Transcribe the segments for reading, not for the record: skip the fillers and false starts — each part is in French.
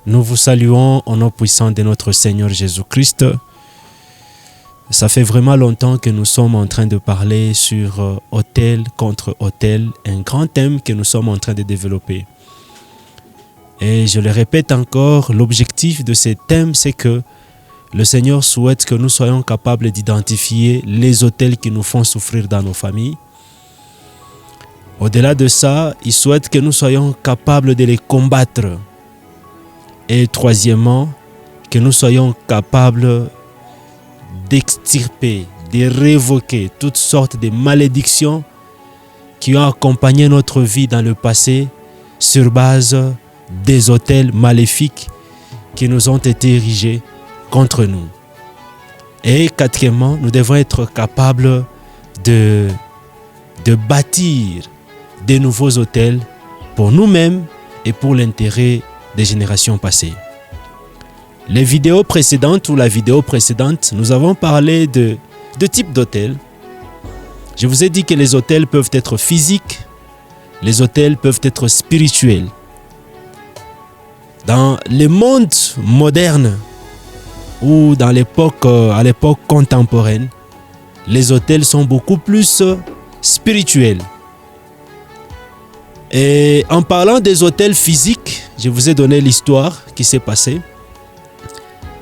Nous vous saluons au nom puissant de notre Seigneur Jésus-Christ. Ça fait vraiment longtemps que nous sommes en train de parler sur autel contre autel, un grand thème que nous sommes en train de développer. Et je le répète encore, l'objectif de ce thème, c'est que le Seigneur souhaite que nous soyons capables d'identifier les autels qui nous font souffrir dans nos familles. Au-delà de ça, il souhaite que nous soyons capables de les combattre. Et troisièmement, que nous soyons capables d'extirper, de révoquer toutes sortes de malédictions qui ont accompagné notre vie dans le passé sur base des autels maléfiques qui nous ont été érigés contre nous. Et quatrièmement, nous devons être capables de bâtir de nouveaux autels pour nous-mêmes et pour l'intérêt des générations passées. Les vidéos précédentes ou la vidéo précédente, nous avons parlé de deux types d'autels. Je vous ai dit que les autels peuvent être physiques, les autels peuvent être spirituels. Dans le monde moderne ou dans à l'époque contemporaine, les autels sont beaucoup plus spirituels. Et en parlant des autels physiques, je vous ai donné l'histoire qui s'est passée.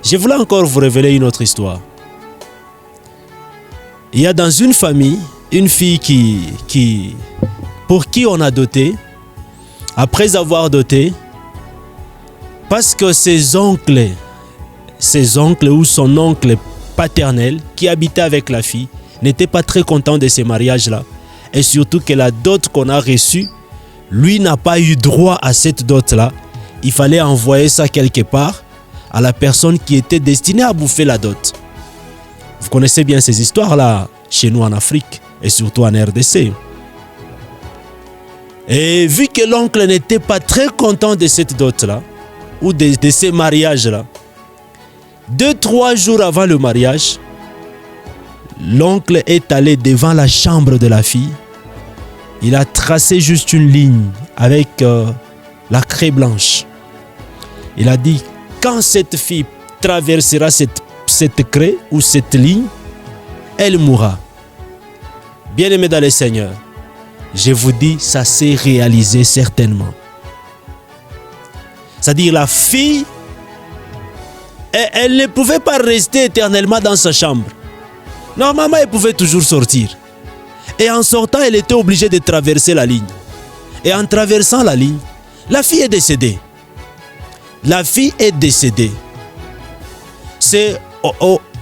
Je voulais encore vous révéler une autre histoire. Il y a dans une famille, une fille pour qui on a doté. Après avoir doté, parce que ses oncles ou son oncle paternel qui habitait avec la fille n'étaient pas très contents de ces mariages-là. Et surtout que la dot qu'on a reçue, lui n'a pas eu droit à cette dot-là. Il fallait envoyer ça quelque part à la personne qui était destinée à bouffer la dot. Vous connaissez bien ces histoires-là chez nous en Afrique et surtout en RDC. Et vu que l'oncle n'était pas très content de cette dot-là ou de ces mariages-là, 2-3 jours avant le mariage, l'oncle est allé devant la chambre de la fille. Il a tracé juste une ligne avec la craie blanche. Il a dit, quand cette fille traversera cette craie ou cette ligne, elle mourra. Bien-aimés dans le Seigneur, je vous dis, ça s'est réalisé certainement. C'est-à-dire la fille, elle ne pouvait pas rester éternellement dans sa chambre. Normalement, elle pouvait toujours sortir. Et en sortant, elle était obligée de traverser la ligne. Et en traversant la ligne, la fille est décédée. La fille est décédée. C'est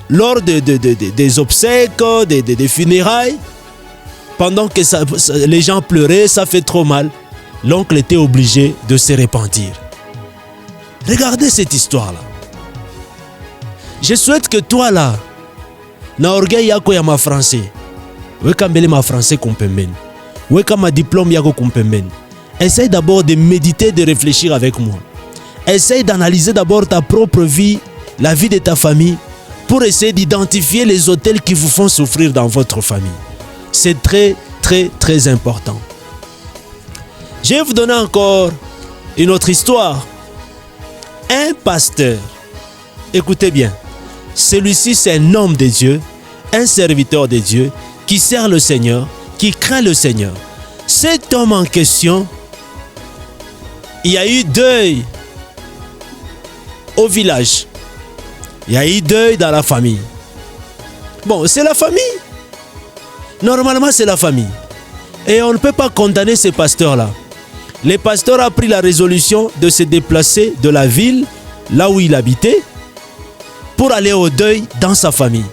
lors des obsèques, des funérailles, pendant que les gens pleuraient, ça fait trop mal. L'oncle était obligé de se repentir. Regardez cette histoire-là. Je souhaite que toi là, na orgueil yako ya ma français, weka mbele ma français kumpembeni, weka ma diplôme yako kumpembeni. Essaye d'abord de méditer, de réfléchir avec moi. Essaye d'analyser d'abord ta propre vie, la vie de ta famille, pour essayer d'identifier les autels qui vous font souffrir dans votre famille. C'est très, très, très important. Je vais vous donner encore une autre histoire. Un pasteur, écoutez bien, celui-ci c'est un homme de Dieu, un serviteur de Dieu, qui sert le Seigneur, qui craint le Seigneur. Cet homme en question, il y a eu deuil au village. Il y a eu deuil dans la famille. Bon, c'est la famille. Normalement, c'est la famille. Et on ne peut pas condamner ces pasteurs-là. Le pasteur a pris la résolution de se déplacer de la ville, là où il habitait, pour aller au deuil dans sa famille.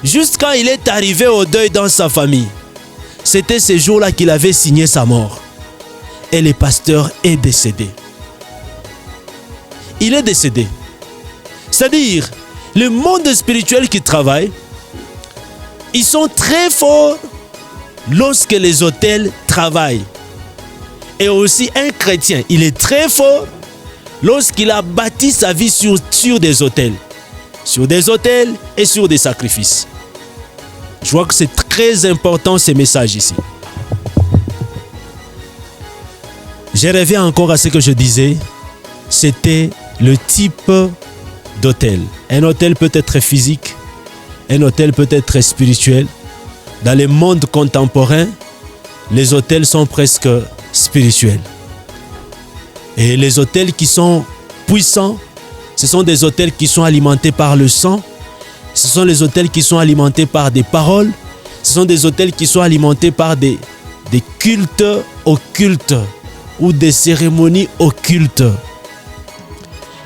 Juste quand il est arrivé au deuil dans sa famille, c'était ce jour-là qu'il avait signé sa mort. Et le pasteur est décédé. Il est décédé. C'est-à-dire, le monde spirituel qui travaille, ils sont très forts lorsque les autels travaillent. Et aussi un chrétien, il est très fort lorsqu'il a bâti sa vie sur des autels. Sur des autels et sur des sacrifices. Je vois que c'est très important ce message ici. Je reviens encore à ce que je disais. c'était le type d'hôtel. Un hôtel peut être physique, un hôtel peut être spirituel. Dans le monde contemporain, les hôtels sont presque spirituels. Et les hôtels qui sont puissants, ce sont des hôtels qui sont alimentés par le sang. Ce sont les hôtels qui sont alimentés par des paroles. Ce sont des hôtels qui sont alimentés par des cultes occultes ou des cérémonies occultes.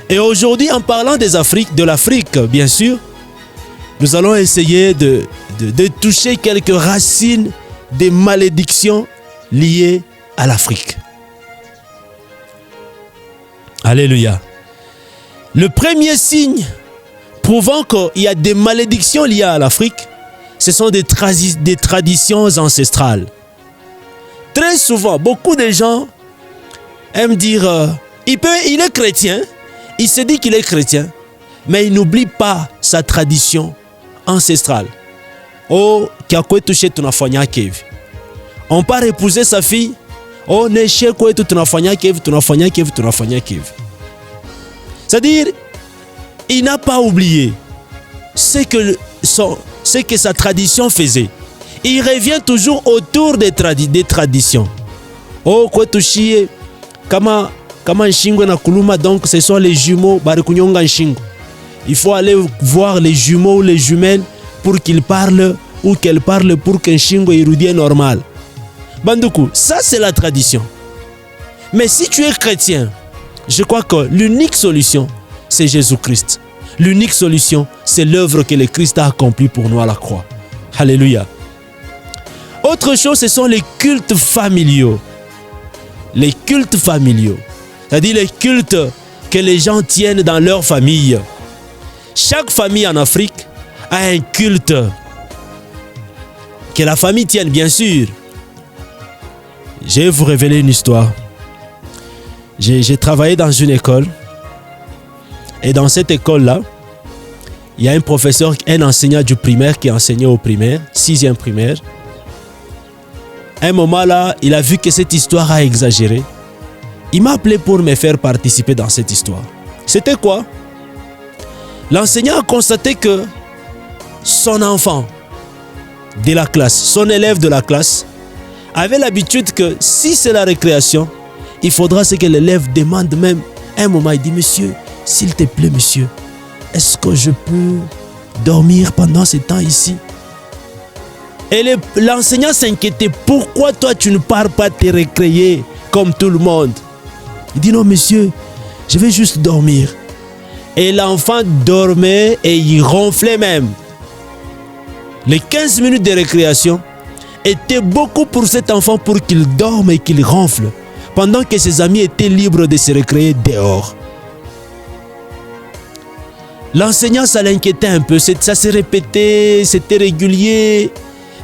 Et aujourd'hui, en parlant de l'Afrique, bien sûr, nous allons essayer de toucher quelques racines des malédictions liées à l'Afrique. Alléluia. Le premier signe prouvant qu'il y a des malédictions liées à l'Afrique, ce sont des traditions ancestrales. Très souvent, beaucoup de gens aiment dire il est chrétien, il se dit qu'il est chrétien, mais il n'oublie pas sa tradition ancestrale. Oh, on part épouser sa fille. Oh, c'est-à-dire, il n'a pas oublié ce que sa tradition faisait. Il revient toujours autour des traditions. Oh, kama nshingo na kuluma, donc ce sont les jumeaux barikunyonga nshingo. Il faut aller voir les jumeaux ou les jumelles pour qu'ils parlent ou qu'elles parlent pour qu'un nshingo irudie normal. Bandoukou, ça c'est la tradition. Mais si tu es chrétien, je crois que l'unique solution, c'est Jésus-Christ. L'unique solution, c'est l'œuvre que le Christ a accomplie pour nous à la croix. Alléluia. Autre chose, ce sont les cultes familiaux. Les cultes familiaux. C'est-à-dire les cultes que les gens tiennent dans leur famille. Chaque famille en Afrique a un culte que la famille tienne, bien sûr. Je vais vous révéler une histoire. J'ai travaillé dans une école. Et dans cette école-là, il y a un professeur, un enseignant du primaire qui enseignait au primaire, 6e primaire. À un moment là, il a vu que cette histoire a exagéré. Il m'a appelé pour me faire participer dans cette histoire. C'était quoi? L'enseignant a constaté que son enfant de la classe, son élève de la classe, avait l'habitude que si c'est la récréation, il faudra que l'élève demande même un moment. Il dit, monsieur, s'il te plaît, monsieur, est-ce que je peux dormir pendant ce temps ici? Et l'enseignant s'inquiétait. Pourquoi toi, tu ne pars pas te récréer comme tout le monde? Il dit, non, monsieur, je vais juste dormir. Et l'enfant dormait et il ronflait même. Les 15 minutes de récréation étaient beaucoup pour cet enfant pour qu'il dorme et qu'il ronfle, pendant que ses amis étaient libres de se récréer dehors. L'enseignant, ça l'inquiétait un peu. Ça se répétait, c'était régulier.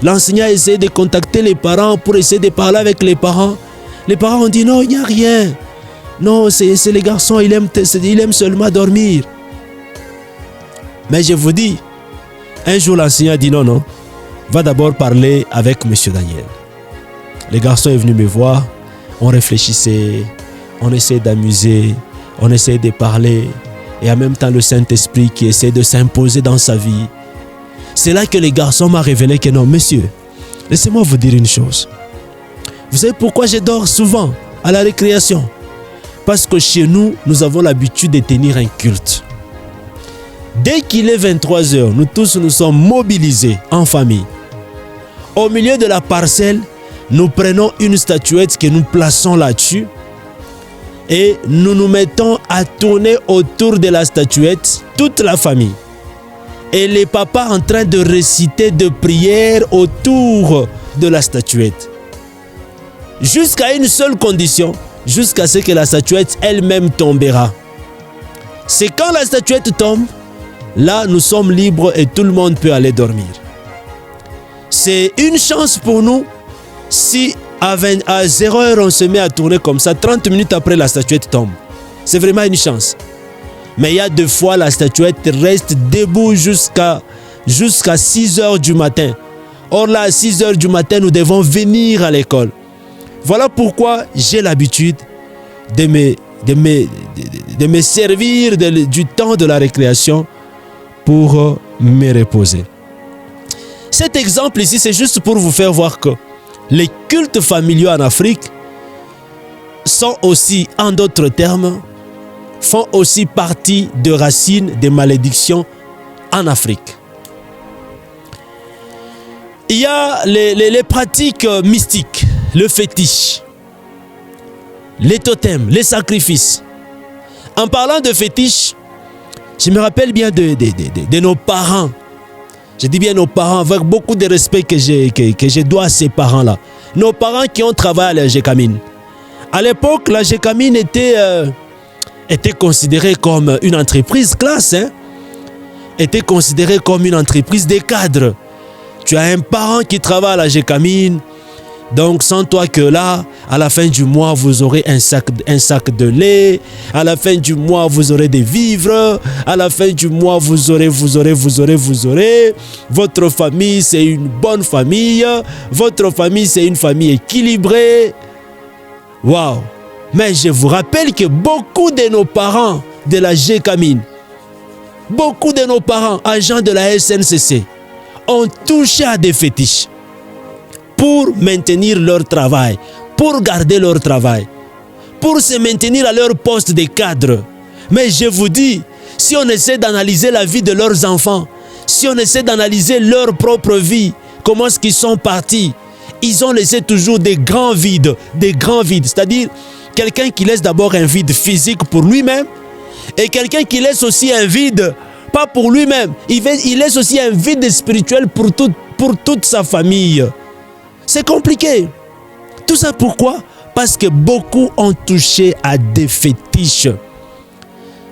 L'enseignant essayait de contacter les parents pour essayer de parler avec les parents. Les parents ont dit non, il n'y a rien. Non, c'est les garçons, il aime seulement dormir. Mais je vous dis, un jour l'enseignant a dit non, va d'abord parler avec M. Daniel. Le garçon est venu me voir, on réfléchissait, on essayait d'amuser, on essayait de parler. Et en même temps, le Saint-Esprit qui essaie de s'imposer dans sa vie. C'est là que le garçon m'a révélé que non, monsieur, laissez-moi vous dire une chose. Vous savez pourquoi je dors souvent à la récréation? Parce que chez nous, nous avons l'habitude de tenir un culte. Dès qu'il est 23h, nous tous nous sommes mobilisés en famille. Au milieu de la parcelle, nous prenons une statuette que nous plaçons là-dessus. Et nous nous mettons à tourner autour de la statuette, toute la famille. Et les papas en train de réciter des prières autour de la statuette. Jusqu'à une seule condition, jusqu'à ce que la statuette elle-même tombera. C'est quand la statuette tombe, là nous sommes libres et tout le monde peut aller dormir. C'est une chance pour nous si à 0h on se met à tourner comme ça, 30 minutes après la statuette tombe. C'est vraiment une chance. Mais il y a deux fois la statuette reste debout jusqu'à 6h du matin. Or là, à 6h du matin, nous devons venir à l'école. Voilà pourquoi j'ai l'habitude de me de me servir du temps de la récréation pour me reposer. Cet exemple ici, c'est juste pour vous faire voir que les cultes familiaux en Afrique sont aussi, en d'autres termes, font aussi partie de racines des malédictions en Afrique. Il y a les pratiques mystiques, le fétiche, les totems, les sacrifices. En parlant de fétiche, je me rappelle bien de nos parents. Je dis bien nos parents avec beaucoup de respect que je dois à ces parents-là. Nos parents qui ont travaillé à la Gécamine. À l'époque, la Gécamine était considérée comme une entreprise classe, était considérée comme une entreprise des cadres. Tu as un parent qui travaille à la Gécamine, donc sans toi que là, à la fin du mois, vous aurez un sac de lait, à la fin du mois, vous aurez des vivres, à la fin du mois, vous aurez. Votre famille, c'est une bonne famille, votre famille, c'est une famille équilibrée. Waouh! Mais je vous rappelle que beaucoup de nos parents de la Gécamine, beaucoup de nos parents, agents de la SNCC, ont touché à des fétiches pour maintenir leur travail, pour garder leur travail, pour se maintenir à leur poste de cadre. Mais je vous dis, si on essaie d'analyser la vie de leurs enfants, si on essaie d'analyser leur propre vie, comment est-ce qu'ils sont partis, ils ont laissé toujours des grands vides, c'est-à-dire quelqu'un qui laisse d'abord un vide physique pour lui-même et quelqu'un qui laisse aussi un vide, pas pour lui-même, il laisse aussi un vide spirituel pour toute sa famille. C'est compliqué. Tout ça pourquoi? Parce que beaucoup ont touché à des fétiches.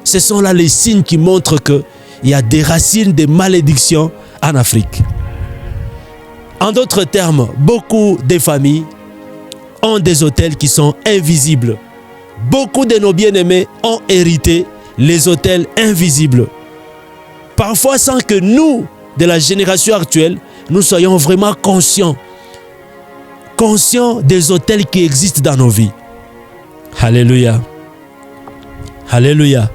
Ce sont là les signes qui montrent qu'il y a des racines de malédictions en Afrique. En d'autres termes, beaucoup de familles ont des autels qui sont invisibles. Beaucoup de nos bien-aimés ont hérité les autels invisibles. Parfois sans que nous, de la génération actuelle, nous soyons vraiment conscients des autels qui existent dans nos vies. Alléluia. Alléluia.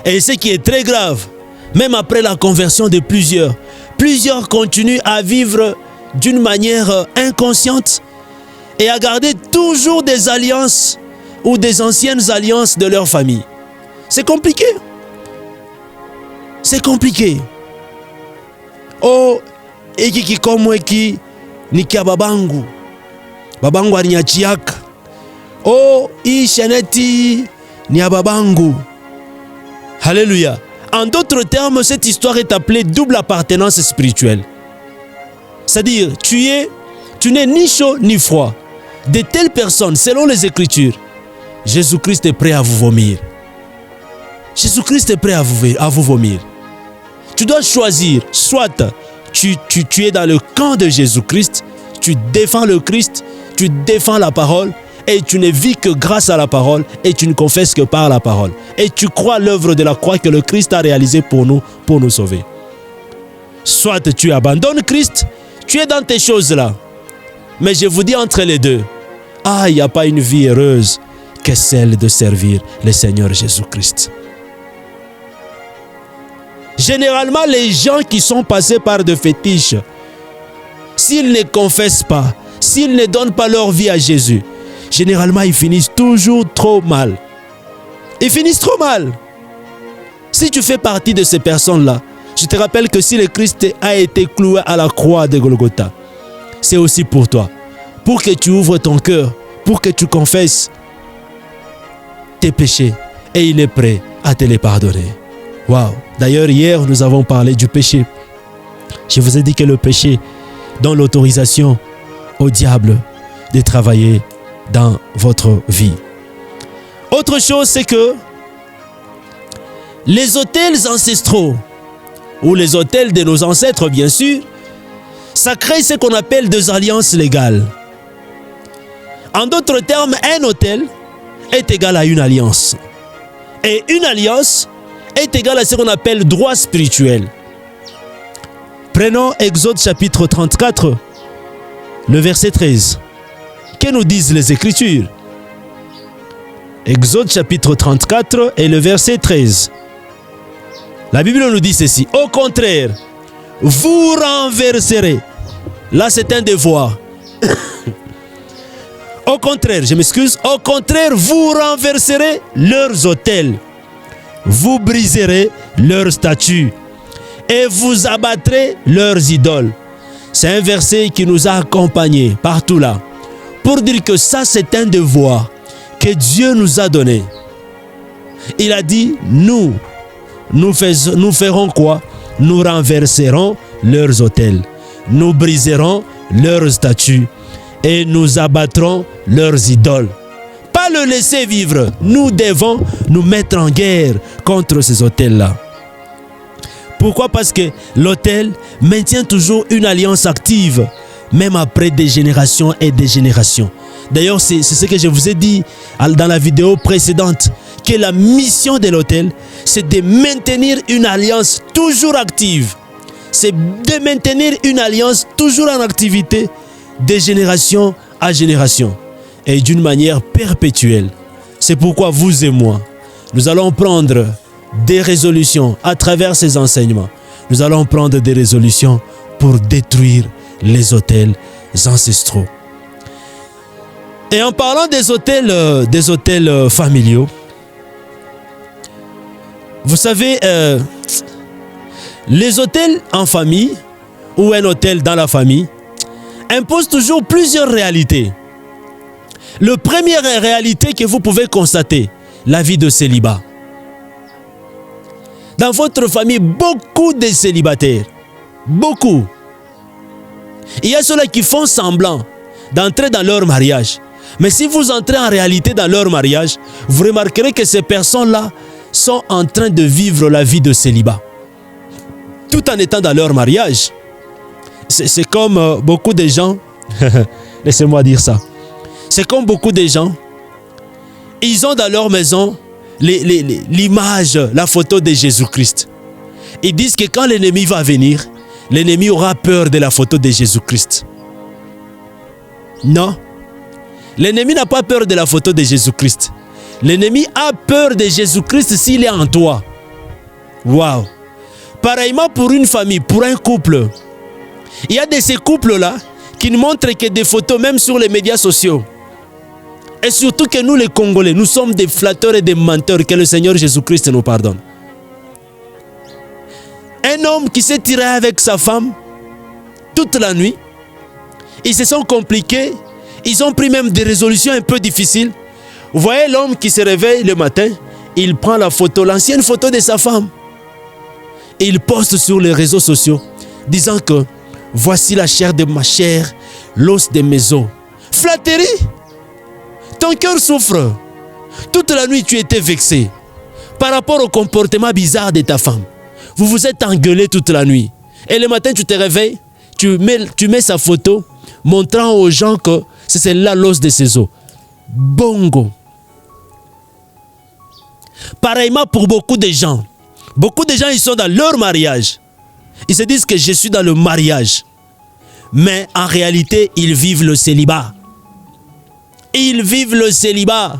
Et ce qui est très grave, même après la conversion de plusieurs continuent à vivre d'une manière inconsciente et à garder toujours des alliances ou des anciennes alliances de leur famille. C'est compliqué. C'est compliqué. Oh, eki komwe ki ni kia babangu. Babangu aniachiaka. Oh, hii sheneti ni ya babangu. Alléluia. En d'autres termes, cette histoire est appelée double appartenance spirituelle. C'est-à-dire, tu n'es ni chaud ni froid. De telles personnes, selon les Écritures, Jésus-Christ est prêt à vous vomir. Jésus-Christ est prêt à vous vomir. Tu dois choisir, soit tu es dans le camp de Jésus-Christ, tu défends le Christ, tu défends la parole, et tu ne vis que grâce à la parole, et tu ne confesses que par la parole. Et tu crois l'œuvre de la croix que le Christ a réalisée pour nous sauver. Soit tu abandonnes Christ, tu es dans tes choses-là. Mais je vous dis entre les deux, il n'y a pas une vie heureuse que celle de servir le Seigneur Jésus-Christ. Généralement, les gens qui sont passés par de fétiches, s'ils ne confessent pas, s'ils ne donnent pas leur vie à Jésus, généralement, ils finissent toujours trop mal. Ils finissent trop mal. Si tu fais partie de ces personnes-là, je te rappelle que si le Christ a été cloué à la croix de Golgotha, c'est aussi pour toi. Pour que tu ouvres ton cœur, pour que tu confesses tes péchés. Et il est prêt à te les pardonner. Waouh! D'ailleurs, hier, nous avons parlé du péché. Je vous ai dit que le péché donne l'autorisation au diable de travailler dans votre vie. Autre chose, c'est que les autels ancestraux, ou les autels de nos ancêtres, bien sûr, ça crée ce qu'on appelle des alliances légales. En d'autres termes, un autel est égal à une alliance. Et une alliance est égal à ce qu'on appelle droit spirituel. Prenons Exode chapitre 34, le verset 13. Que nous disent les Écritures? Exode chapitre 34 et le verset 13. La Bible nous dit ceci. Au contraire, vous renverserez. Là, c'est un devoir. Au contraire, je m'excuse. Au contraire, vous renverserez leurs autels. Vous briserez leurs statues. Et vous abattrez leurs idoles. C'est un verset qui nous a accompagnés partout là. Pour dire que ça, c'est un devoir que Dieu nous a donné. Il a dit, nous ferons quoi? Nous renverserons leurs autels. Nous briserons leurs statues. Et nous abattrons leurs idoles. Pas le laisser vivre. Nous devons nous mettre en guerre contre ces autels-là. Pourquoi? Parce que l'autel maintient toujours une alliance active, même après des générations et des générations. D'ailleurs, c'est ce que je vous ai dit dans la vidéo précédente, que la mission de l'autel, c'est de maintenir une alliance toujours active. C'est de maintenir une alliance toujours en activité, de génération à génération, et d'une manière perpétuelle. C'est pourquoi vous et moi, nous allons prendre des résolutions à travers ces enseignements. Nous allons prendre des résolutions pour détruire les autels ancestraux. Et en parlant des autels familiaux, vous savez, les autels en famille ou un autel dans la famille imposent toujours plusieurs réalités. La première réalité que vous pouvez constater, la vie de célibat. Dans votre famille, beaucoup de célibataires. Beaucoup. Il y a ceux-là qui font semblant d'entrer dans leur mariage. Mais si vous entrez en réalité dans leur mariage, vous remarquerez que ces personnes-là sont en train de vivre la vie de célibat. Tout en étant dans leur mariage. C'est comme beaucoup de gens, laissez-moi dire ça. C'est comme beaucoup de gens, ils ont dans leur maison l'image, la photo de Jésus-Christ. Ils disent que quand l'ennemi va venir, l'ennemi aura peur de la photo de Jésus-Christ. Non. L'ennemi n'a pas peur de la photo de Jésus-Christ. L'ennemi a peur de Jésus-Christ s'il est en toi. Waouh. Pareillement pour une famille, pour un couple. Il y a de ces couples-là qui ne montrent que des photos, même sur les médias sociaux. Et surtout que nous les Congolais, nous sommes des flatteurs et des menteurs, que le Seigneur Jésus-Christ nous pardonne. Un homme qui s'est tiré avec sa femme toute la nuit, ils se sont compliqués, ils ont pris même des résolutions un peu difficiles. Vous voyez l'homme qui se réveille le matin, il prend la photo, l'ancienne photo de sa femme. Et il poste sur les réseaux sociaux, disant que voici la chair de ma chair, l'os de mes os. Flatterie! Ton cœur souffre. Toute la nuit, tu étais vexé par rapport au comportement bizarre de ta femme. Vous vous êtes engueulé toute la nuit. Et le matin, tu te réveilles, tu mets sa photo, montrant aux gens que c'est là l'os de ses os. Bongo. Pareillement pour beaucoup de gens. Beaucoup de gens, ils sont dans leur mariage. Ils se disent que je suis dans le mariage. Mais en réalité, ils vivent le célibat. Ils vivent le célibat.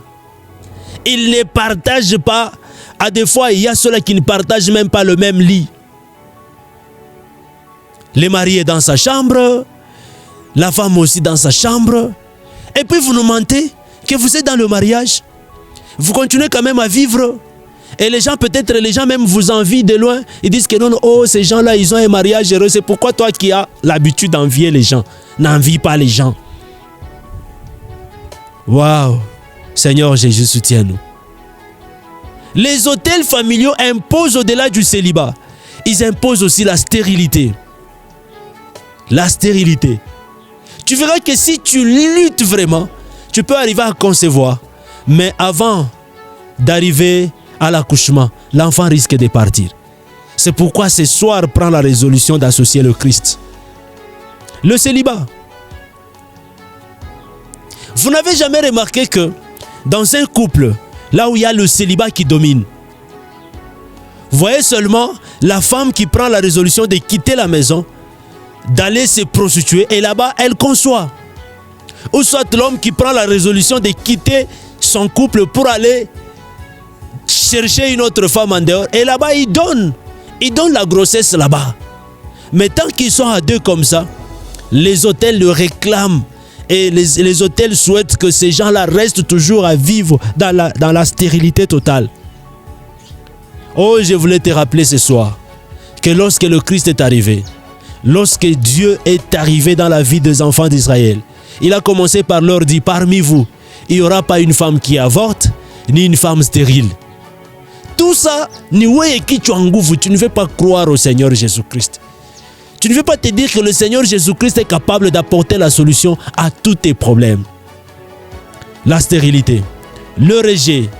Ils ne partagent pas. À des fois, il y a ceux-là qui ne partagent même pas le même lit. Le mari est dans sa chambre, la femme aussi dans sa chambre. Et puis vous nous mentez que vous êtes dans le mariage. Vous continuez quand même à vivre. Et les gens, peut-être, les gens même vous envient de loin. Ils disent que non, oh, ces gens-là, ils ont un mariage heureux. C'est pourquoi toi qui as l'habitude d'envier les gens, n'envie pas les gens. Waouh! Seigneur Jésus, soutiens-nous. Les autels familiaux imposent au-delà du célibat. Ils imposent aussi la stérilité. La stérilité. Tu verras que si tu luttes vraiment, tu peux arriver à concevoir. Mais avant d'arriver à l'accouchement, l'enfant risque de partir. C'est pourquoi ce soir, prends la résolution d'associer le Christ. Le célibat. Vous n'avez jamais remarqué que dans un couple, là où il y a le célibat qui domine, vous voyez seulement la femme qui prend la résolution de quitter la maison, d'aller se prostituer et là-bas, elle conçoit. Ou soit l'homme qui prend la résolution de quitter son couple pour aller chercher une autre femme en dehors. Et là-bas, il donne la grossesse là-bas. Mais tant qu'ils sont à deux comme ça, les hôtels le réclament. Et les hôtels souhaitent que ces gens-là restent toujours à vivre dans la stérilité totale. Oh, je voulais te rappeler ce soir que lorsque le Christ est arrivé, lorsque Dieu est arrivé dans la vie des enfants d'Israël, il a commencé par leur dire, parmi vous, il n'y aura pas une femme qui avorte, ni une femme stérile. Tout ça, tu ne veux pas croire au Seigneur Jésus-Christ. Tu ne veux pas te dire que le Seigneur Jésus-Christ est capable d'apporter la solution à tous tes problèmes. La stérilité, le rejet.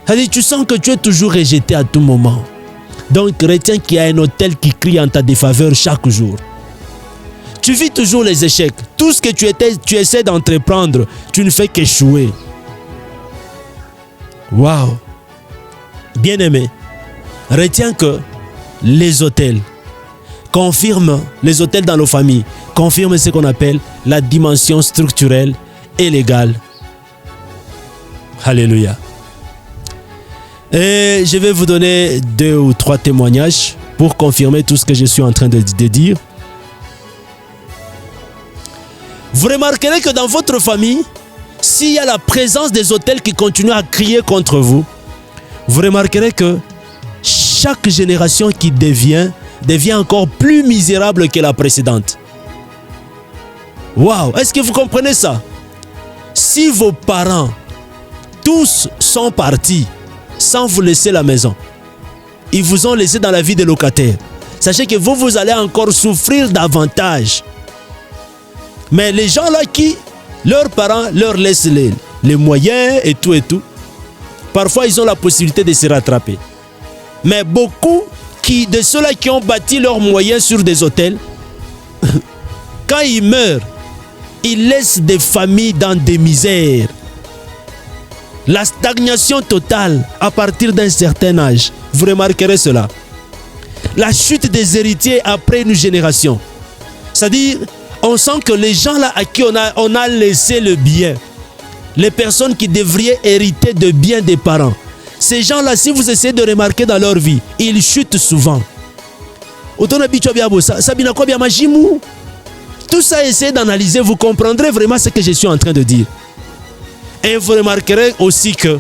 C'est-à-dire, tu sens que tu es toujours rejeté à tout moment. Donc, retiens qu'il y a un hôtel qui crie en ta défaveur chaque jour. Tu vis toujours les échecs. Tout ce que tu essaies d'entreprendre, tu ne fais qu'échouer. Waouh! Bien-aimé, retiens que les hôtels confirment, les hôtels dans nos familles, confirment ce qu'on appelle la dimension structurelle et légale. Alléluia. Et je vais vous donner 2 ou 3 témoignages pour confirmer tout ce que je suis en train de dire. Vous remarquerez que dans votre famille, s'il y a la présence des hôtels qui continuent à crier contre vous, vous remarquerez que chaque génération qui devient encore plus misérable que la précédente. Waouh! Est-ce que vous comprenez ça? Si vos parents, tous sont partis sans vous laisser la maison, ils vous ont laissé dans la vie de locataire, sachez que vous allez encore souffrir davantage. Mais les gens là qui, leurs parents leur laissent les moyens et tout, parfois ils ont la possibilité de se rattraper. Mais beaucoup de ceux-là qui ont bâti leurs moyens sur des hôtels, quand ils meurent, ils laissent des familles dans des misères. La stagnation totale à partir d'un certain âge, vous remarquerez cela. La chute des héritiers après une génération. C'est-à-dire, on sent que les gens là à qui on a laissé le bien, les personnes qui devraient hériter de biens des parents, ces gens-là, si vous essayez de remarquer dans leur vie, ils chutent souvent. Tout ça, essayez d'analyser, vous comprendrez vraiment ce que je suis en train de dire. Et vous remarquerez aussi que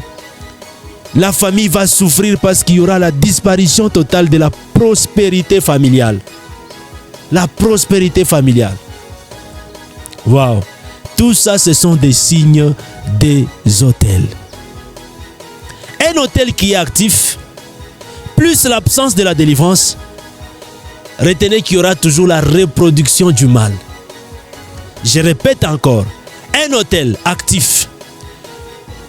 la famille va souffrir parce qu'il y aura la disparition totale de la prospérité familiale. La prospérité familiale. Waouh! Tout ça, ce sont des signes des hôtels. Un hôtel qui est actif, plus l'absence de la délivrance, retenez qu'il y aura toujours la reproduction du mal. Je répète encore, un hôtel actif,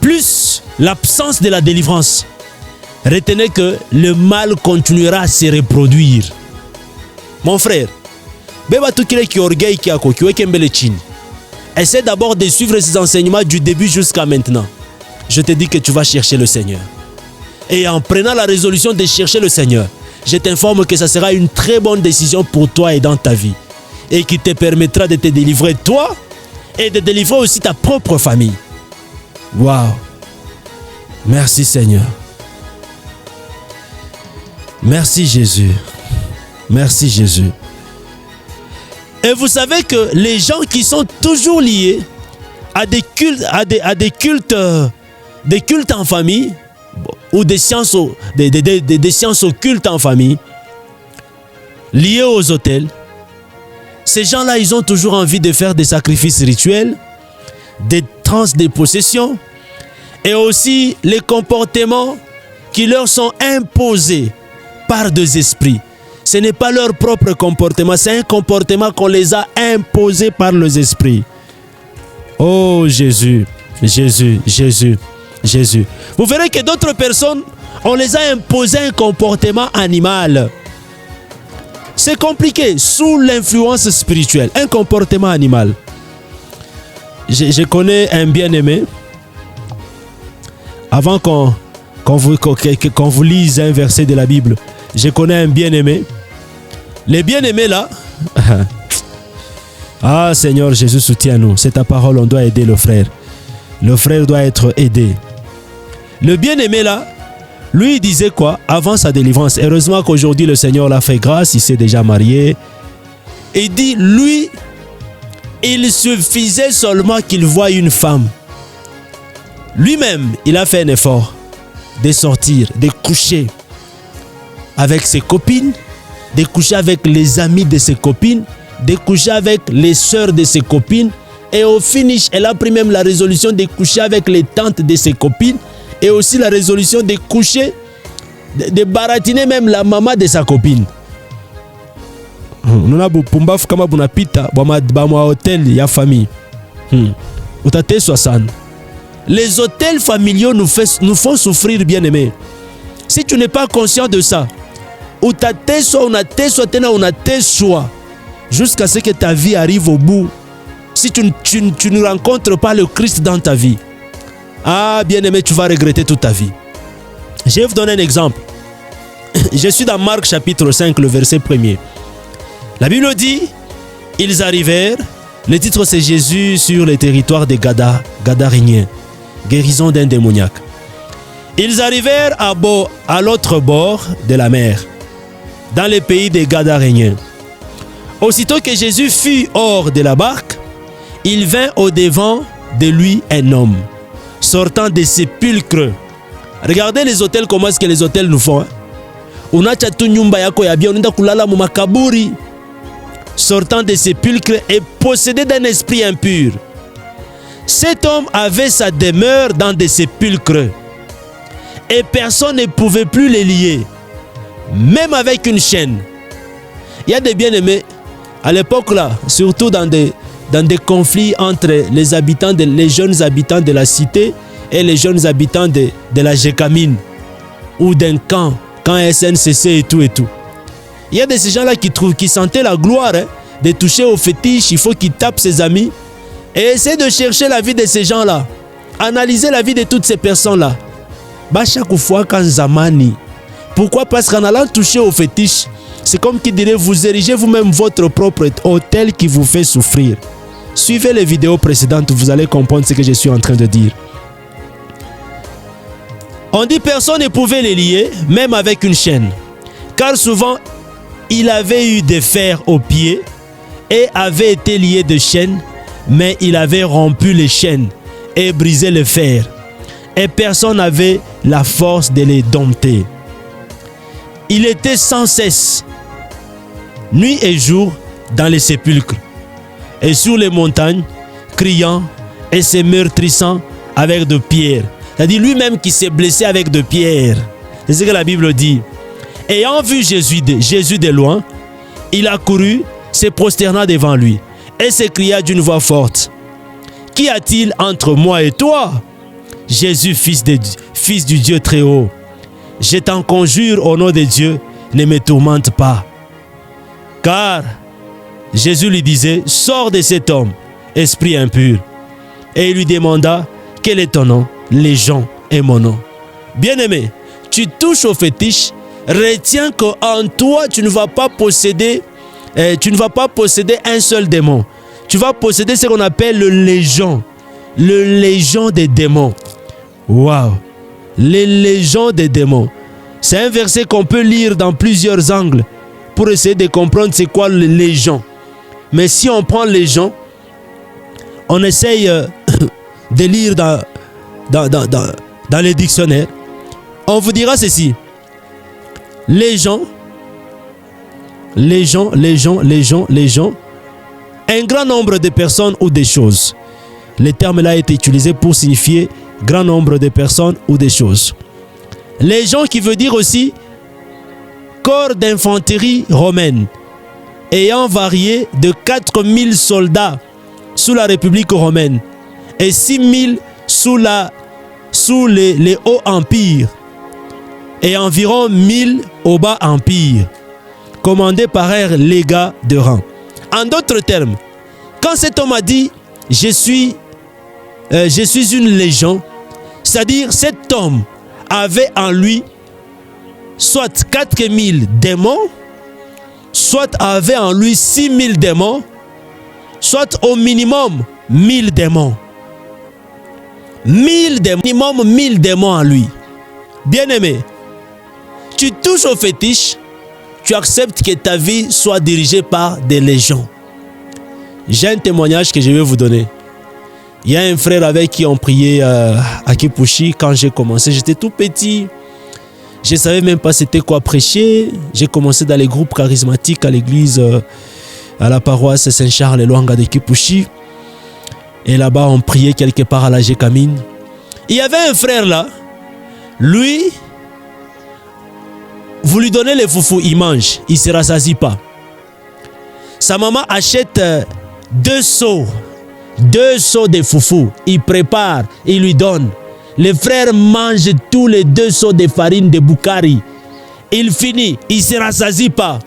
plus l'absence de la délivrance, retenez que le mal continuera à se reproduire. Mon frère, essaie d'abord de suivre ces enseignements du début jusqu'à maintenant. Je te dis que tu vas chercher le Seigneur. Et en prenant la résolution de chercher le Seigneur, je t'informe que ça sera une très bonne décision pour toi et dans ta vie. Et qui te permettra de te délivrer toi et de délivrer aussi ta propre famille. Waouh! Merci Seigneur. Merci Jésus. Merci Jésus. Et vous savez que les gens qui sont toujours liés à des cultes, des cultes en famille ou des sciences occultes en famille, liés aux hôtels, ces gens-là, ils ont toujours envie de faire des sacrifices rituels, des transes de possession et aussi les comportements qui leur sont imposés par des esprits. Ce n'est pas leur propre comportement, c'est un comportement qu'on les a imposé par les esprits. Oh Jésus, Jésus, Jésus, Jésus. Vous verrez que d'autres personnes, on les a imposé un comportement animal. C'est compliqué, sous l'influence spirituelle, un comportement animal. Je connais un bien-aimé. Avant qu'on vous lise un verset de la Bible, je connais un bien-aimé. Les bien-aimés là, ah Seigneur Jésus, soutiens-nous. C'est ta parole, on doit aider le frère. Le frère doit être aidé. Le bien-aimé là, lui il disait quoi avant sa délivrance? Heureusement qu'aujourd'hui le Seigneur l'a fait grâce, il s'est déjà marié. Il dit, lui, il suffisait seulement qu'il voie une femme. Lui-même, il a fait un effort de sortir, de coucher avec ses copines, de coucher avec les amis de ses copines, de coucher avec les sœurs de ses copines. Et au finish, elle a pris même la résolution de coucher avec les tantes de ses copines et aussi la résolution de coucher, de baratiner même la maman de sa copine. Nous avons pumbafu kama bunapita bama hôtel ya famille. Utate 60. Les hôtels familiaux nous font souffrir, bien-aimés. Si tu n'es pas conscient de ça, utate soit jusqu'à ce que ta vie arrive au bout. Si tu ne rencontres pas le Christ dans ta vie, ah bien-aimé, tu vas regretter toute ta vie. Je vais vous donner un exemple. Je suis dans Marc chapitre 5, le verset 1er. La Bible dit, ils arrivèrent, le titre c'est Jésus sur les territoires des Gadaréniens, guérison d'un démoniaque. Ils arrivèrent à l'autre bord de la mer, dans le pays des Gadaréniens. Aussitôt que Jésus fut hors de la barque, il vint au-devant de lui un homme, sortant des sépulcres. Regardez les hôtels, comment est-ce que les hôtels nous font. Unacha tu nyumba yako ya bien, unaenda kulala mu makaburi. Sortant des sépulcres et possédé d'un esprit impur. Cet homme avait sa demeure dans des sépulcres. Et personne ne pouvait plus les lier, même avec une chaîne. Il y a des bien-aimés, à l'époque là, surtout dans des conflits entre les jeunes habitants de la cité et les jeunes habitants de la Gécamine ou d'un camp SNCC et tout. Il y a de ces gens-là qui sentaient la gloire de toucher au fétiche. Il faut qu'ils tapent ses amis et essayer de chercher la vie de ces gens-là. Analyser la vie de toutes ces personnes-là. Chaque fois quand Zamani. Pourquoi? Parce qu'en allant toucher au fétiche, c'est comme qui dirait vous érigez vous-même votre propre hôtel qui vous fait souffrir. Suivez les vidéos précédentes, vous allez comprendre ce que je suis en train de dire. On dit personne ne pouvait les lier, même avec une chaîne. Car souvent, il avait eu des fers aux pieds et avait été lié de chaînes, mais il avait rompu les chaînes et brisé les fers. Et personne n'avait la force de les dompter. Il était sans cesse, nuit et jour, dans les sépulcres et sur les montagnes, criant et se meurtrissant avec de pierres. C'est-à-dire lui-même qui s'est blessé avec de pierres. C'est ce que la Bible dit. Ayant vu Jésus de loin, il accourut, se prosterna devant lui et s'écria d'une voix forte, « Qu'y a-t-il entre moi et toi, Jésus, fils du Dieu très haut? Je t'en conjure au nom de Dieu, ne me tourmente pas. » Car Jésus lui disait, « Sors de cet homme, esprit impur. » Et il lui demanda, « Quel est ton nom? » « Légion est mon nom. » Bien-aimé, tu touches au fétiche, retiens qu'en toi, tu ne vas pas posséder un seul démon. Tu vas posséder ce qu'on appelle le légion des démons. Waouh! Les légions des démons. C'est un verset qu'on peut lire dans plusieurs angles pour essayer de comprendre c'est quoi le légion. Mais si on prend légion, on essaye de lire dans les dictionnaires, on vous dira ceci. Légion, un grand nombre de personnes ou des choses. Le terme là a été utilisé pour signifier grand nombre de personnes ou des choses. Légion qui veut dire aussi corps d'infanterie romaine, ayant varié de 4000 soldats sous la République romaine et 6000 sous les hauts empires et environ 1000 au bas empire, commandé par un légat de rang. En d'autres termes, quand cet homme a dit « je suis une légion », c'est-à-dire cet homme avait en lui soit 4000 démons, soit avait en lui 6000 démons, soit au minimum 1000 démons. 1000 démons, minimum 1000 démons en lui. Bien-aimé, tu touches au fétiche, tu acceptes que ta vie soit dirigée par des légions. J'ai un témoignage que je vais vous donner. Il y a un frère avec qui on priait à Kipushi quand j'ai commencé. J'étais tout petit. Je ne savais même pas c'était quoi prêcher. J'ai commencé dans les groupes charismatiques à l'église, à la paroisse Saint-Charles et Luanga de Kipushi. Et là-bas, on priait quelque part à la Gécamine. Il y avait un frère là. Lui, vous lui donnez les foufous, il mange. Il ne se rassasie pas. Sa maman achète 2 seaux de foufous. Il prépare, il lui donne. Le frère mange tous les 2 seaux de farine de Boukari. Il finit, il ne se rassasie pas.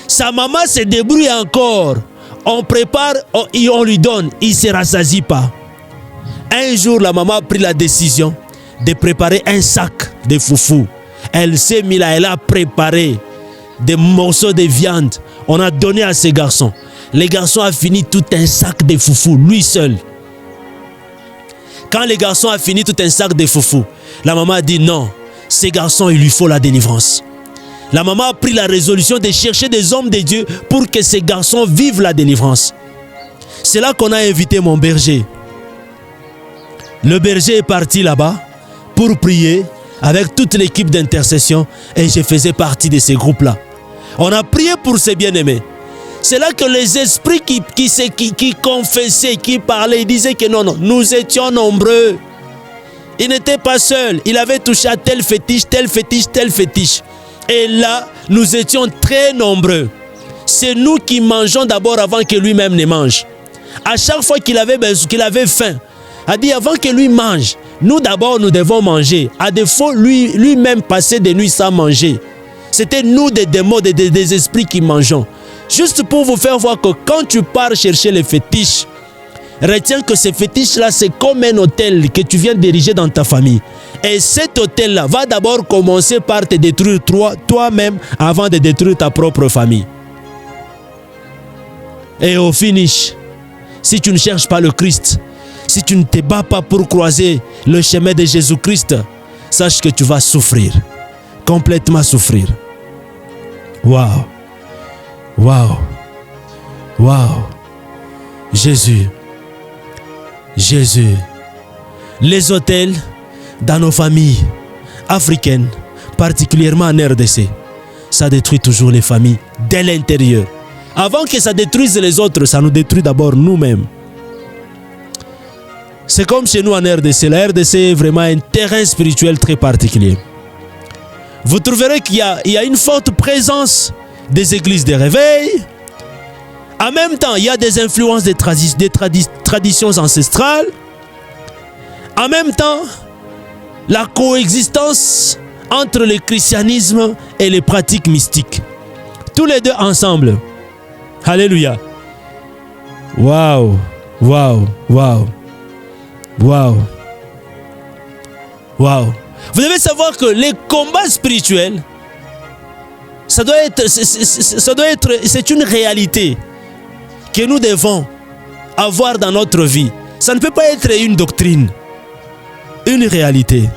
Sa maman se débrouille encore. On prépare, on lui donne, il ne se rassasie pas. Un jour, la maman a pris la décision de préparer un sac de foufous. Elle s'est mise là, elle a préparé des morceaux de viande. On a donné à ces garçons. Les garçons ont fini tout un sac de foufous, lui seul. Quand les garçons ont fini tout un sac de foufous, la maman a dit non, ces garçons, il lui faut la délivrance. La maman a pris la résolution de chercher des hommes de Dieu pour que ces garçons vivent la délivrance. C'est là qu'on a invité mon berger. Le berger est parti là-bas pour prier avec toute l'équipe d'intercession et je faisais partie de ces groupes-là. On a prié pour ces bien-aimés. C'est là que les esprits qui confessaient, qui parlaient, ils disaient que non, nous étions nombreux. Il n'était pas seul. Il avait touché à tel fétiche, tel fétiche, tel fétiche. Et là, nous étions très nombreux. C'est nous qui mangeons d'abord avant que lui-même ne mange. À chaque fois qu'il avait faim, a dit avant que lui mange, nous d'abord nous devons manger. À défaut, lui-même passait des nuits sans manger. C'était nous des démons, des esprits qui mangeons. Juste pour vous faire voir que quand tu pars chercher les fétiches, retiens que ces fétiches-là, c'est comme un hôtel que tu viens diriger dans ta famille. Et cet hôtel-là va d'abord commencer par te détruire toi-même avant de détruire ta propre famille. Et au finish, si tu ne cherches pas le Christ, si tu ne te bats pas pour croiser le chemin de Jésus-Christ, sache que tu vas souffrir, complètement souffrir. Waouh! Waouh! Waouh! Jésus! Jésus! Les hôtels dans nos familles africaines, particulièrement en RDC, ça détruit toujours les familles dès l'intérieur. Avant que ça détruise les autres, ça nous détruit d'abord nous-mêmes. C'est comme chez nous en RDC. La RDC est vraiment un terrain spirituel très particulier. Vous trouverez qu'il y a une forte présence des églises de réveil. En même temps, il y a des influences des traditions ancestrales. En même temps, la coexistence entre le christianisme et les pratiques mystiques. Tous les deux ensemble. Alléluia. Waouh, waouh, waouh. Waouh. Waouh. Vous devez savoir que les combats spirituels, c'est une réalité que nous devons avoir dans notre vie. Ça ne peut pas être une doctrine, une réalité.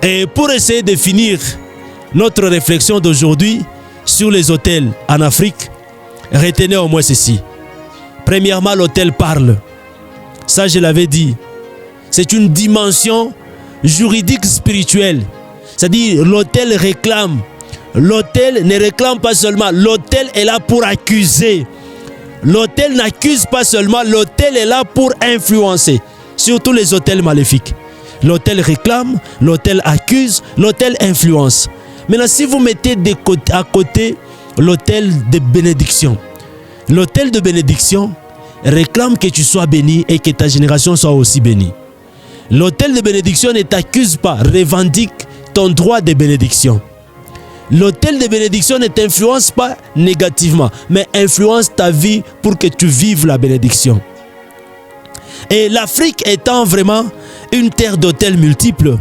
Et pour essayer de finir notre réflexion d'aujourd'hui sur les hôtels en Afrique, retenez au moins ceci. Premièrement, l'hôtel parle. Ça, je l'avais dit. C'est une dimension juridique spirituelle. C'est-à-dire, l'autel réclame. L'autel ne réclame pas seulement. L'autel est là pour accuser. L'autel n'accuse pas seulement. L'autel est là pour influencer. Surtout les autels maléfiques. L'autel réclame, l'autel accuse, l'autel influence. Maintenant, si vous mettez à côté l'autel de bénédiction. L'autel de bénédiction réclame que tu sois béni et que ta génération soit aussi bénie. L'autel de bénédiction ne t'accuse pas, revendique ton droit de bénédiction. L'autel de bénédiction ne t'influence pas négativement, mais influence ta vie pour que tu vives la bénédiction. Et l'Afrique étant vraiment une terre d'autels multiples,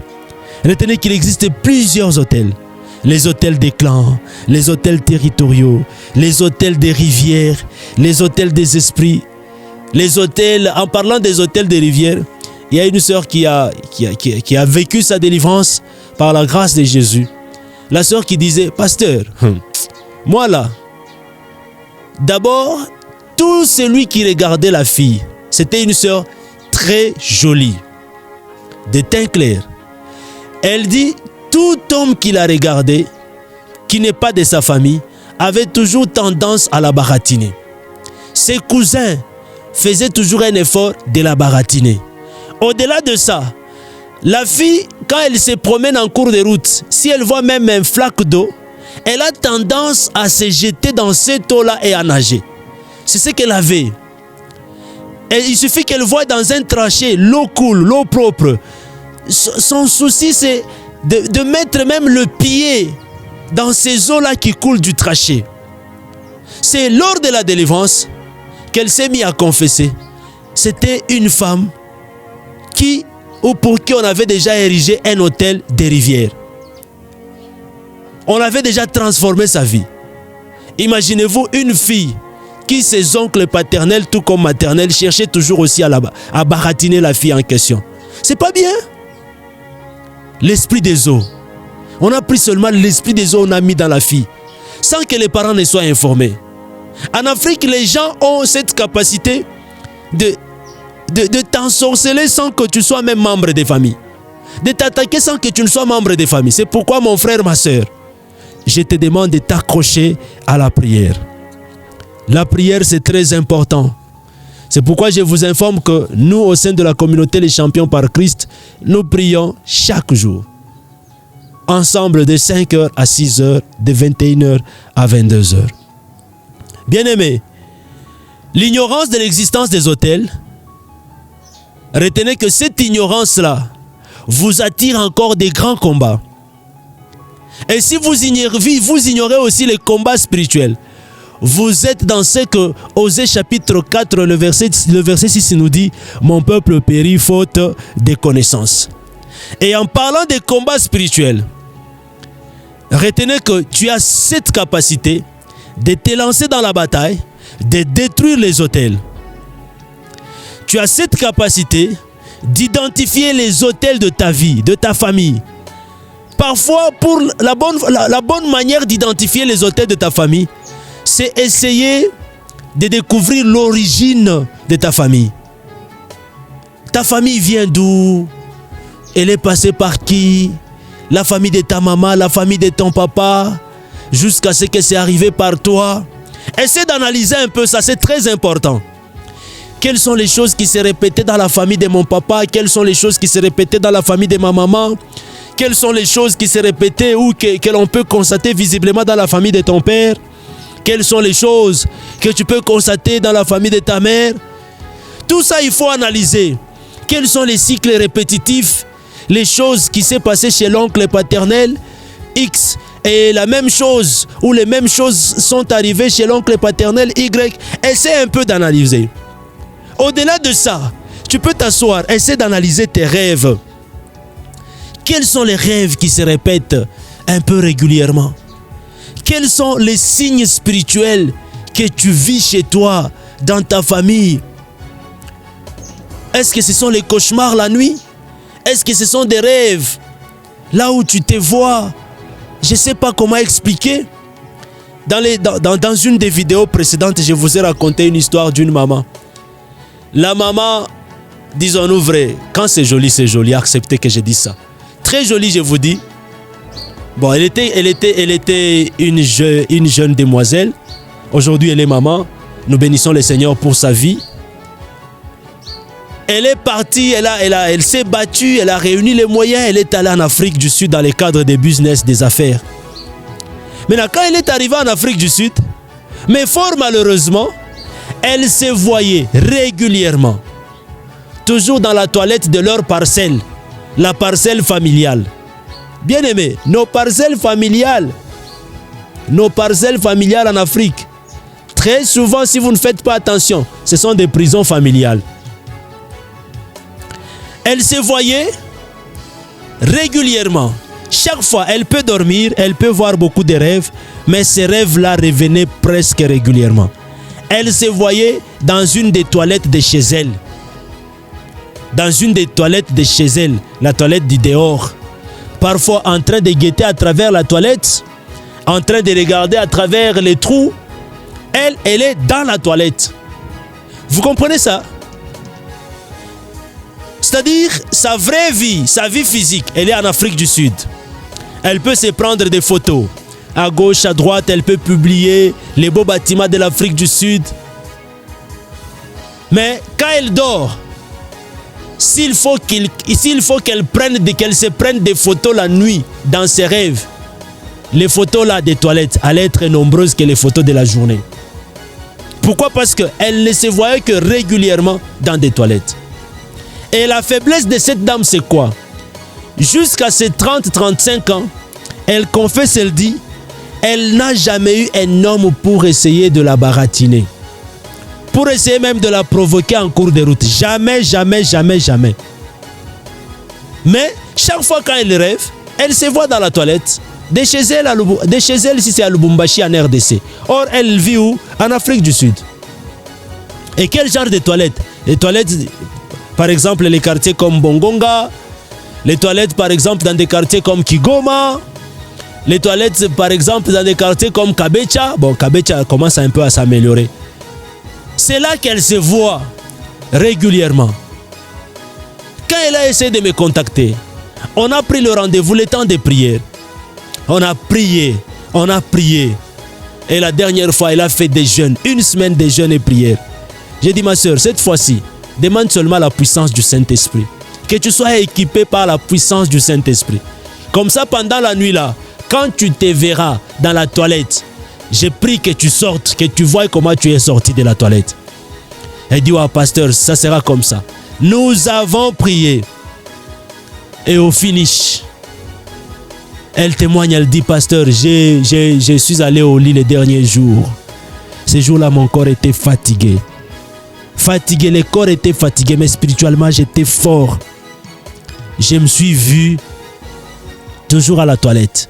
retenez qu'il existe plusieurs hôtels. Les hôtels des clans, les hôtels territoriaux, les hôtels des rivières, les hôtels des esprits. les hôtels, en parlant des hôtels des rivières, il y a une sœur qui a vécu sa délivrance par la grâce de Jésus. La sœur qui disait, pasteur, moi là, d'abord, tout celui qui regardait la fille, c'était une sœur très jolie, de teint clair. Elle dit, tout homme qui la regardait, qui n'est pas de sa famille, avait toujours tendance à la baratiner. Ses cousins faisaient toujours un effort de la baratiner. Au-delà de ça, la fille, quand elle se promène en cours de route, si elle voit même un flaque d'eau, elle a tendance à se jeter dans cette eau-là et à nager. C'est ce qu'elle avait. Et il suffit qu'elle voie dans un tranchée, l'eau coule, l'eau propre. Son souci, c'est de mettre même le pied dans ces eaux-là qui coulent du tranchée. C'est lors de la délivrance qu'elle s'est mise à confesser. C'était une femme pour qui on avait déjà érigé un hôtel des rivières. On avait déjà transformé sa vie. Imaginez-vous une fille qui, ses oncles paternels, tout comme maternels, cherchaient toujours aussi à baratiner la fille en question. C'est pas bien. L'esprit des eaux. On a pris seulement l'esprit des eaux, on a mis dans la fille, sans que les parents ne soient informés. En Afrique, les gens ont cette capacité de t'ensorceler sans que tu sois même membre des familles. De t'attaquer sans que tu ne sois membre des familles. C'est pourquoi, mon frère, ma soeur, je te demande de t'accrocher à la prière. La prière, c'est très important. C'est pourquoi je vous informe que nous, au sein de la communauté Les Champions par Christ, nous prions chaque jour. Ensemble de 5h à 6h, de 21h à 22h. Bien-aimés, l'ignorance de l'existence des hôtels, retenez que cette ignorance-là vous attire encore des grands combats. Et si vous ignorez aussi les combats spirituels, vous êtes dans ce que Osée chapitre 4, le verset 6 nous dit, « Mon peuple périt faute de connaissances ». Et en parlant des combats spirituels, retenez que tu as cette capacité de te lancer dans la bataille, de détruire les hôtels. Tu as cette capacité d'identifier les hôtels de ta vie, de ta famille. Parfois, pour la bonne manière d'identifier les hôtels de ta famille, c'est essayer de découvrir l'origine de ta famille. Ta famille vient d'où? Elle est passée par qui? La famille de ta maman, la famille de ton papa, jusqu'à ce que c'est arrivé par toi. Essaie d'analyser un peu ça, c'est très important. Quelles sont les choses qui se répétaient dans la famille de mon papa? Quelles sont les choses qui se répétaient dans la famille de ma maman? Quelles sont les choses qui se répétaient ou que l'on peut constater visiblement dans la famille de ton père? Quelles sont les choses que tu peux constater dans la famille de ta mère? Tout ça, il faut analyser. Quels sont les cycles répétitifs? Les choses qui s'est passées chez l'oncle paternel X et la même chose ou les mêmes choses sont arrivées chez l'oncle paternel Y. Essaie un peu d'analyser. Au-delà de ça, tu peux t'asseoir, essaie d'analyser tes rêves. Quels sont les rêves qui se répètent un peu régulièrement? Quels sont les signes spirituels que tu vis chez toi, dans ta famille? Est-ce que ce sont les cauchemars la nuit? Est-ce que ce sont des rêves? Là où tu te vois, je ne sais pas comment expliquer. Dans une des vidéos précédentes, je vous ai raconté une histoire d'une maman. La maman, disons-nous vrai, quand c'est joli, acceptez que je dise ça. Très joli, je vous dis. Bon, elle était une jeune demoiselle. Aujourd'hui, elle est maman. Nous bénissons le Seigneur pour sa vie. Elle est partie, elle s'est battue, elle a réuni les moyens, elle est allée en Afrique du Sud dans le cadre des business, des affaires. Maintenant, quand elle est arrivée en Afrique du Sud, mais fort malheureusement, elle se voyait régulièrement, toujours dans la toilette de leur parcelle, la parcelle familiale. Bien aimé, nos parcelles familiales en Afrique, très souvent, si vous ne faites pas attention, ce sont des prisons familiales. Elle se voyait régulièrement. Chaque fois, elle peut dormir, elle peut voir beaucoup de rêves, mais ces rêves-là revenaient presque régulièrement. Elle se voyait dans une des toilettes de chez elle. Dans une des toilettes de chez elle, la toilette du dehors. Parfois en train de guetter à travers la toilette, en train de regarder à travers les trous. Elle est dans la toilette. Vous comprenez ça? C'est-à-dire, sa vraie vie, sa vie physique, elle est en Afrique du Sud. Elle peut se prendre des photos. À gauche, à droite, elle peut publier les beaux bâtiments de l'Afrique du Sud. Mais quand elle dort, s'il faut qu'elle se prenne des photos la nuit dans ses rêves, les photos là des toilettes allaient être nombreuses que les photos de la journée. Pourquoi? Parce qu'elle ne se voyait que régulièrement dans des toilettes. Et la faiblesse de cette dame, c'est quoi? Jusqu'à ses 30-35 ans, elle confesse, elle dit, elle n'a jamais eu un homme pour essayer de la baratiner. Pour essayer même de la provoquer en cours de route. Jamais, jamais, jamais, jamais. Mais chaque fois quand elle rêve, elle se voit dans la toilette. De chez elle, si c'est à Lubumbashi, en RDC. Or, elle vit où? En Afrique du Sud. Et quel genre de toilettes? Les toilettes, par exemple, les quartiers comme Bongonga. Les toilettes, par exemple, dans des quartiers comme Kigoma. Les toilettes, par exemple, dans des quartiers comme Kabecha. Bon, Kabecha commence un peu à s'améliorer. C'est là qu'elle se voit régulièrement. Quand elle a essayé de me contacter, on a pris le rendez-vous, le temps de prière. On a prié. Et la dernière fois, elle a fait des jeûnes, une semaine de jeûnes et prières. J'ai dit, ma soeur, cette fois-ci, demande seulement la puissance du Saint-Esprit. Que tu sois équipé par la puissance du Saint-Esprit. Comme ça, pendant la nuit là, quand tu te verras dans la toilette, j'ai pris que tu sortes, que tu vois comment tu es sorti de la toilette. Elle dit, ouais, pasteur, ça sera comme ça. Nous avons prié. Et au finish, elle témoigne, elle dit, pasteur, je suis allé au lit les derniers jours. Ces jours-là, mon corps était fatigué. Fatigué, le corps était fatigué, mais spirituellement, j'étais fort. Je me suis vu toujours à la toilette.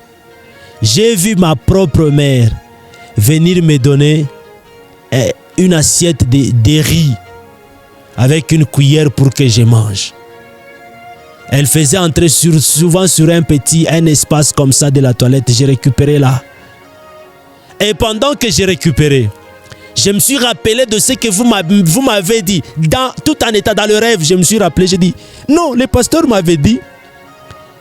J'ai vu ma propre mère venir me donner une assiette de riz avec une cuillère pour que je mange. Elle faisait entrer souvent sur un espace comme ça de la toilette. J'ai récupéré là. Et pendant que j'ai récupéré, je me suis rappelé de ce que vous m'avez dit. Tout en état dans le rêve, je me suis rappelé. J'ai dit, non, le pasteur m'avait dit,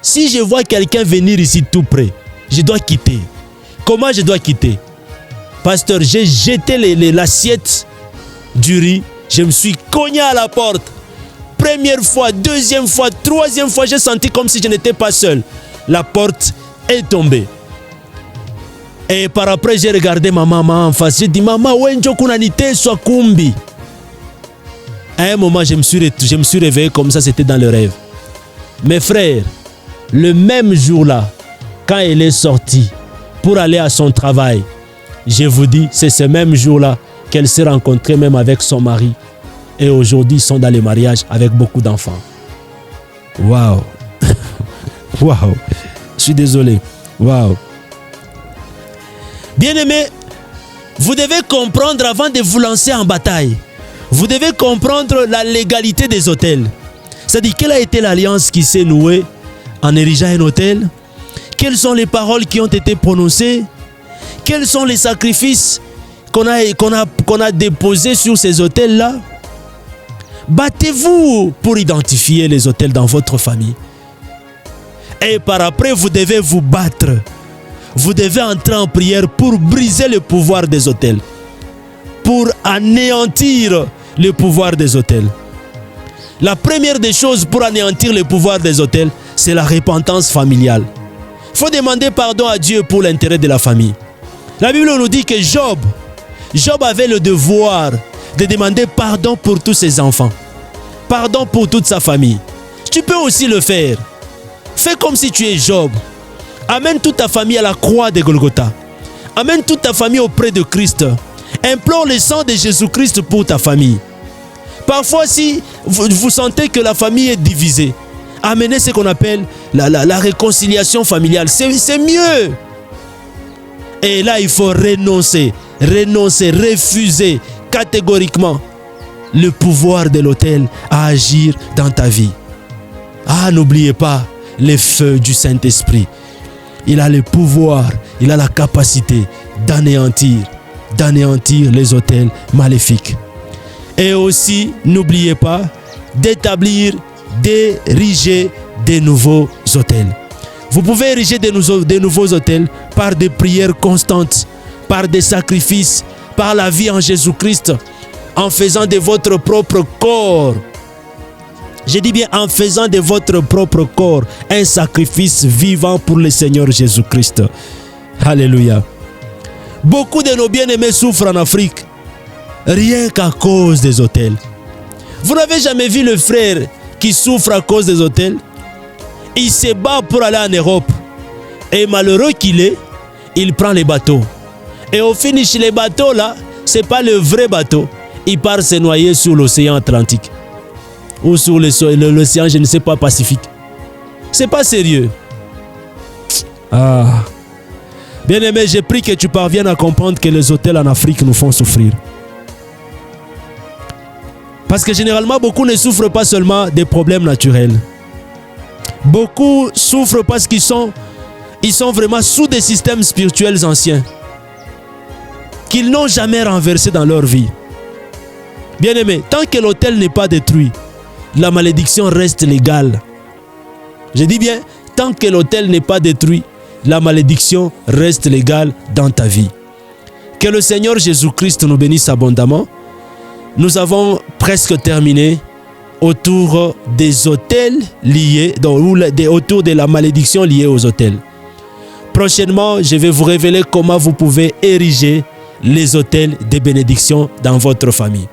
si je vois quelqu'un venir ici tout près, je dois quitter. Comment je dois quitter? Pasteur, j'ai jeté l'assiette du riz. Je me suis cogné à la porte. Première fois, deuxième fois, troisième fois, j'ai senti comme si je n'étais pas seul. La porte est tombée. Et par après, j'ai regardé ma maman en face. J'ai dit, maman, wenjo kunanite soit kumbi. À un moment, je me suis réveillé comme ça, c'était dans le rêve. Mes frères, le même jour-là, quand elle est sortie pour aller à son travail, je vous dis, c'est ce même jour-là qu'elle s'est rencontrée même avec son mari. Et aujourd'hui, ils sont dans les mariages avec beaucoup d'enfants. Waouh! Waouh! Je suis désolé. Waouh! Bien-aimés, vous devez comprendre avant de vous lancer en bataille. Vous devez comprendre la légalité des hôtels. C'est-à-dire, quelle a été l'alliance qui s'est nouée en érigeant un hôtel? Quelles sont les paroles qui ont été prononcées? Quels sont les sacrifices qu'on a déposés sur ces hôtels-là? Battez-vous pour identifier les hôtels dans votre famille. Et par après, vous devez vous battre. Vous devez entrer en prière pour briser le pouvoir des hôtels. Pour anéantir le pouvoir des hôtels. La première des choses pour anéantir le pouvoir des hôtels, c'est la repentance familiale. Il faut demander pardon à Dieu pour l'intérêt de la famille. La Bible nous dit que Job avait le devoir de demander pardon pour tous ses enfants. Pardon pour toute sa famille. Tu peux aussi le faire. Fais comme si tu es Job. Amène toute ta famille à la croix de Golgotha. Amène toute ta famille auprès de Christ. Implore le sang de Jésus-Christ pour ta famille. Parfois, si vous sentez que la famille est divisée, amenez ce qu'on appelle la réconciliation familiale. C'est mieux. Et là, il faut renoncer, refuser catégoriquement le pouvoir de l'autel à agir dans ta vie. Ah, n'oubliez pas les feux du Saint-Esprit. Il a le pouvoir, il a la capacité d'anéantir les autels maléfiques. Et aussi, n'oubliez pas d'ériger des nouveaux autels. Vous pouvez ériger des nouveaux autels par des prières constantes, par des sacrifices, par la vie en Jésus-Christ, en faisant de votre propre corps, je dis bien en faisant de votre propre corps un sacrifice vivant pour le Seigneur Jésus-Christ. Alléluia. Beaucoup de nos bien-aimés souffrent en Afrique, rien qu'à cause des autels. Vous n'avez jamais vu le frère qui souffre à cause des autels? Il se bat pour aller en Europe. Et malheureux qu'il est, il prend les bateaux. Et au finish, les bateaux là, ce n'est pas le vrai bateau. Il part se noyer sur l'océan Atlantique. Ou sur l'océan, je ne sais pas, Pacifique. C'est pas sérieux. Ah. Bien-aimé, j'ai pris que tu parviennes à comprendre que les autels en Afrique nous font souffrir. Parce que généralement, beaucoup ne souffrent pas seulement des problèmes naturels. Beaucoup souffrent parce qu'ils sont vraiment sous des systèmes spirituels anciens qu'ils n'ont jamais renversés dans leur vie. Bien-aimé, tant que l'autel n'est pas détruit, la malédiction reste légale. Je dis bien, tant que l'autel n'est pas détruit, la malédiction reste légale dans ta vie. Que le Seigneur Jésus-Christ nous bénisse abondamment. Nous avons presque terminé autour des autels liés, autour de la malédiction liée aux autels. Prochainement, je vais vous révéler comment vous pouvez ériger les autels de bénédiction dans votre famille.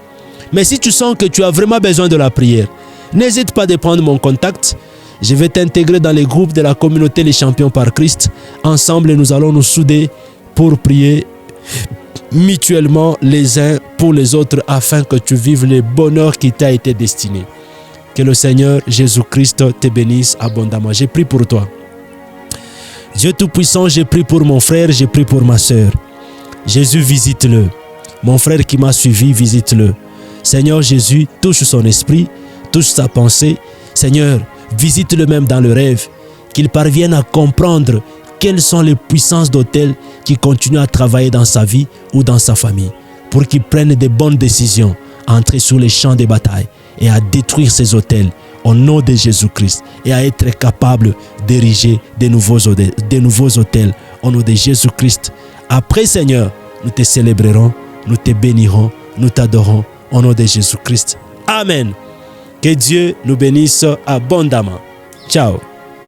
Mais si tu sens que tu as vraiment besoin de la prière, n'hésite pas à prendre mon contact. Je vais t'intégrer dans les groupes de la communauté Les Champions par Christ. Ensemble, nous allons nous souder pour prier mutuellement les uns pour les autres afin que tu vives le bonheur qui t'a été destiné. Que le Seigneur Jésus-Christ te bénisse abondamment. J'ai prié pour toi. Dieu Tout-Puissant, j'ai prié pour mon frère, j'ai prié pour ma soeur. Jésus, visite-le. Mon frère qui m'a suivi, visite-le. Seigneur Jésus, touche son esprit, touche sa pensée. Seigneur, visite-le même dans le rêve, qu'il parvienne à comprendre quelles sont les puissances d'autel qui continuent à travailler dans sa vie ou dans sa famille, pour qu'il prenne de bonnes décisions, à entrer sur les champs de bataille et à détruire ces autels au nom de Jésus-Christ et à être capable d'ériger de nouveaux autels au nom de Jésus-Christ. Après, Seigneur, nous te célébrerons, nous te bénirons, nous t'adorons au nom de Jésus-Christ. Amen. Que Dieu nous bénisse abondamment. Ciao.